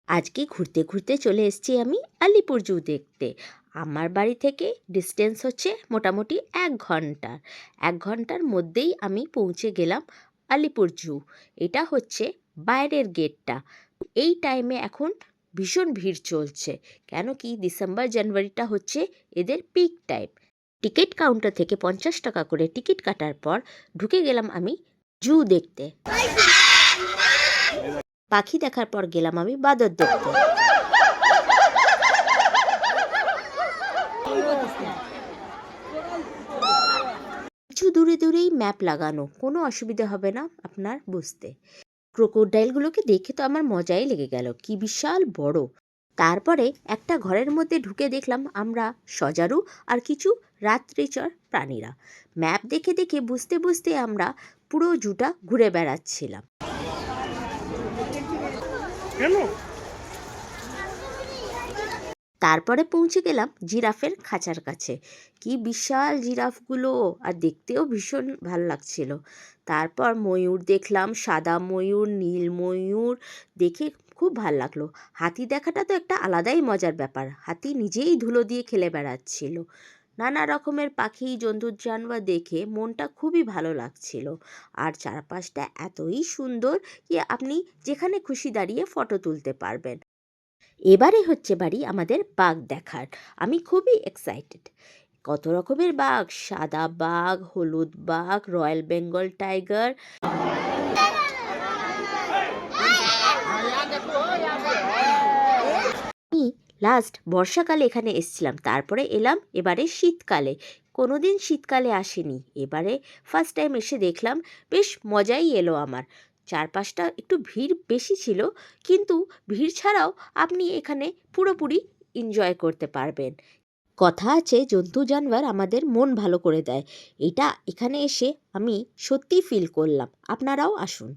আজকে ঘুরতে ঘুরতে চলে এসেছি আমি আলিপুর জু দেখতে। আমার বাড়ি থেকে ডিস্টেন্স হচ্ছে মোটামুটি 1 ঘন্টা। 1 ঘন্টার মধ্যেই আমি পৌঁছে গেলাম আলিপুর জু। এটা হচ্ছে বাইরের গেটটা। এই টাইমে এখন ভীষণ ভিড় চলছে, কেন কি ডিসেম্বর জানুয়ারিটা হচ্ছে এদের পিক টাইম। টিকিট কাউন্টার থেকে 50 টাকা করে টিকিট কাটার পর ঢুকে গেলাম আমি জু দেখতে। পাখি দেখার পর গেলাম আমি বাঁদর দেখতে। কিছু দূরে দূরেই ম্যাপ লাগানো, কোনো অসুবিধা হবে না আপনার বুঝতে। ক্রোকোডাইলগুলোকে দেখে তো আমার মজাই লেগে গেল, কি বিশাল বড়। তারপরে একটা ঘরের মধ্যে ঢুকে দেখলাম আমরা সজারু আর কিছু রাত্রিচর প্রাণীরা। ম্যাপ দেখে দেখে বুঝতে বুঝতে আমরা পুরো জুটা ঘুরে বেড়াচ্ছিলাম। তারপরে পৌঁছে গেলাম জিরাফের খাঁচার কাছে। কি বিশাল জিরাফগুলো, আর দেখতেও ভীষণ ভালো লাগছিল। তারপর ময়ূর দেখলাম, সাদা ময়ূর, নীল ময়ূর, দেখে খুব ভাল লাগলো। হাতি দেখাটা তো একটা আলাদাই মজার ব্যাপার। হাতি নিজেই ধুলো দিয়ে খেলে বেড়াচ্ছিল। নানা রকমের পাখি জন্তু জানোয়ার দেখে মনটা খুবই ভালো লাগছিল। আর চারপাশটা এতই সুন্দর যে আপনি যেখানে খুশি দাঁড়িয়ে ফটো তুলতে পারবেন। এবারে হচ্ছে বাড়ি আমাদের বাঘ দেখার। আমি খুবই এক্সাইটেড। কত রকমের বাঘ, সাদা বাঘ, হলুদ বাঘ, রয়্যাল বেঙ্গল টাইগার। আমি লাস্ট বর্ষাকালে এখানে এসেছিলাম, তারপরে এলাম এবারে শীতকালে। কোনোদিন শীতকালে আসেনি, এবারে ফার্স্ট টাইম এসে দেখলাম, বেশ মজাই এলো আমার। চারপাশটা একটু ভিড় বেশি ছিল, কিন্তু ভিড় ছাড়াও আপনি এখানে পুরোপুরি এনজয় করতে পারবেন। কথা আছে জন্তু জানোয়ার আমাদের মন ভালো করে দেয়, এটা এখানে এসে আমি সত্যিই ফিল করলাম। আপনারাও আসুন।